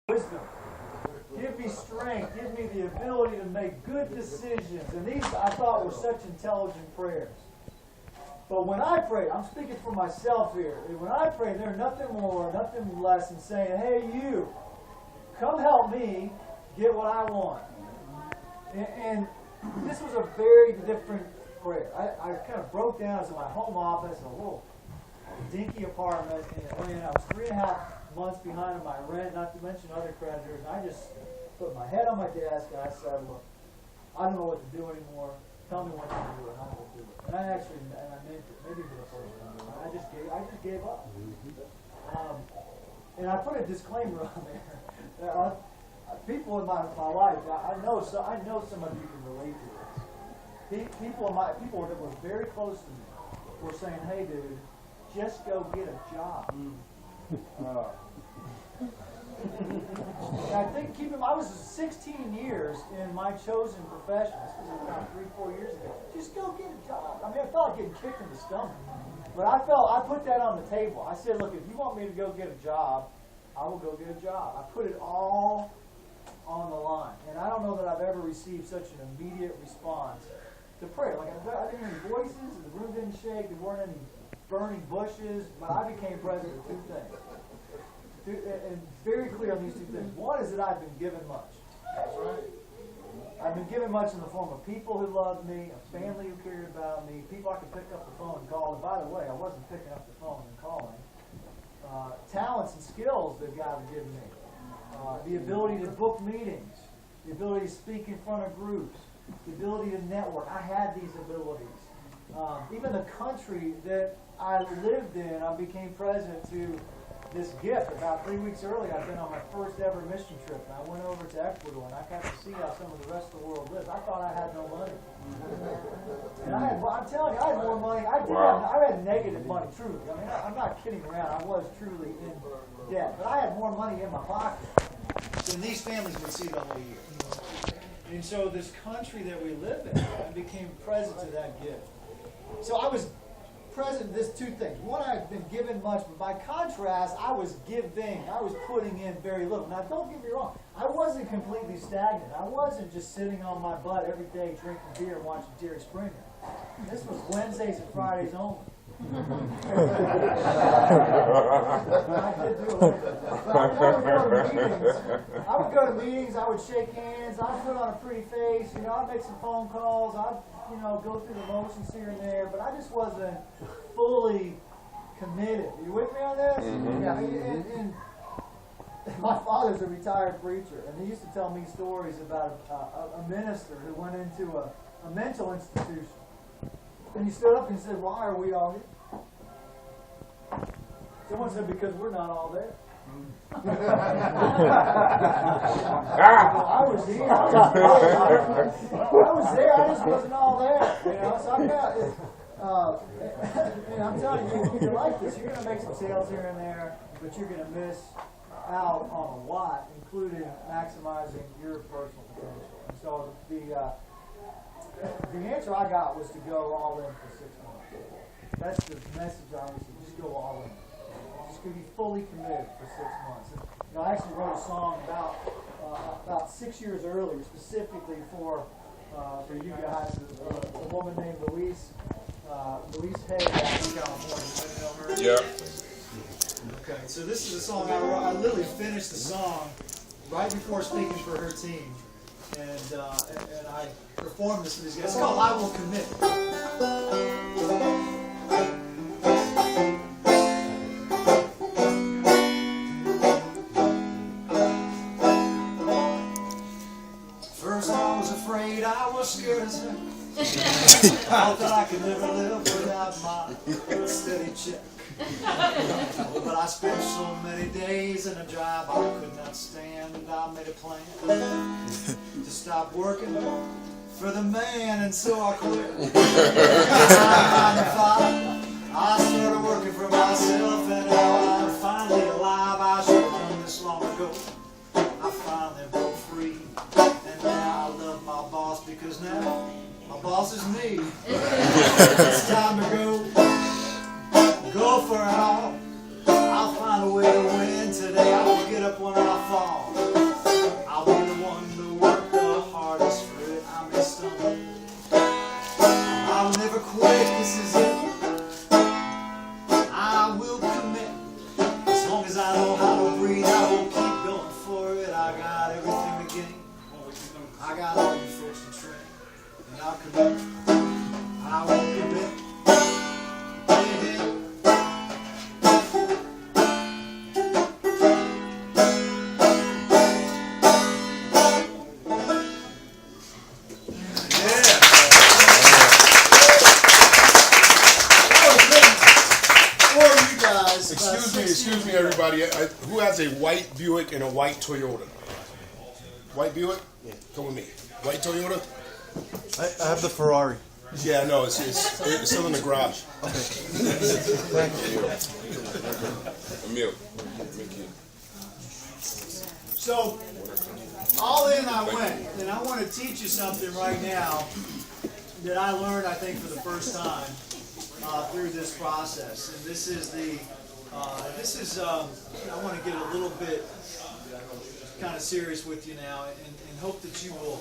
wisdom. Give me strength. Give me the ability to make good decisions. And these, I thought, were such intelligent prayers. But when I pray, I'm speaking for myself here. When I pray, there's nothing more, nothing less than saying, hey, you, come help me get what I want. And this was a very different prayer. I kind of broke down. I was in my home office in a little dinky apartment in Atlanta. I was 3.5 months behind on my rent, not to mention other creditors. And I just put my head on my desk and I said, look, I don't know what to do anymore. Tell me what to do and I will do it. And I meant it, maybe for the first time. I just gave up. And I put a disclaimer on there. People in my life, I know some of you can relate to this. People that were very close to me were saying, hey dude, just go get a job. And I think, I was 16 years in my chosen profession. This was about 3-4 years ago. Just go get a job. I mean, I felt like getting kicked in the stomach. But I put that on the table. I said, look, if you want me to go get a job, I will go get a job. I put it all on the line. And I don't know that I've ever received such an immediate response to prayer. Like, I didn't hear any voices, and the room didn't shake, there weren't any burning bushes, but I became present with two things. And very clear on these two things. One is that I've been given much. That's right. I've been given much in the form of people who loved me, a family who cared about me, people I could pick up the phone and call. And by the way, I wasn't picking up the phone and calling. Talents and skills that God had given me. The ability to book meetings, the ability to speak in front of groups, the ability to network. I had these abilities. Even the country that I lived in, I became present to this gift. About 3 weeks earlier, I'd been on my first ever mission trip, and I went over to Ecuador, and I got to see how some of the rest of the world lives. I thought I had no money. And I'm telling you, I had more money. I had negative money, truly. I mean, I'm not kidding around. I was truly in debt. But I had more money in my pocket than these families would see the whole year. And so this country that we live in, I became present to that gift. So I was present this two things. One, I've been given much, but by contrast, I was giving. I was putting in very little. Now, don't get me wrong. I wasn't completely stagnant. I wasn't just sitting on my butt every day drinking beer and watching Jerry Springer. This was Wednesdays and Fridays only. I did do a little bit of that. But I would go to meetings. I would shake hands. I'd put on a pretty face. I'd make some phone calls. I'd go through the motions here and there, but I just wasn't fully committed. Are you with me on this? Mm-hmm. Yeah. And my father's a retired preacher, and he used to tell me stories about a minister who went into a mental institution. And he stood up and said, "Why are we all here?" Someone said, "Because we're not all there." I was here. I was there. I just wasn't all there. So I'm and I'm telling you, when you're like this, you're going to make some sales here and there, but you're going to miss out on a lot, including maximizing your personal potential. And so the answer I got was to go all in for 6 months. That's the message I received. Just go all in. Just to be fully committed for 6 months. And, I actually wrote a song about 6 years earlier, specifically for you guys. A woman named Louise Hay out in California. Yeah. Okay, so this is a song I wrote. I literally finished the song right before speaking for her team, and I performed this for these guys. It's called "I Will Commit." I was scared as hell. I thought that I could never live without my steady check. But I spent so many days in a job I could not stand, and I made a plan to stop working for the man, and so I quit. I started working for myself, and now I'm finally alive. I should have done this long ago. I finally broke free. And now I love my boss because now my boss is me. It's time to go for it all. I'll find a way to win today. I will get up when I fall. I'll be the one to work the hardest for it. I may stumble. I'll never quit, this is it. I will commit. As long as I know how to breathe, I will keep going for it. I got everything to gain. I got all you folks to train. And I'll commit. I will commit. Excuse me, everybody. Who has a white Buick and a white Toyota? White Buick? Yeah. Come with me. White Toyota? I have the Ferrari. Yeah, no, it's still in the garage. Okay. Thank you. Emil. So, all in I went, and I want to teach you something right now that I learned, I think, for the first time through this process. And this is I want to get a little bit kind of serious with you now, and hope that you will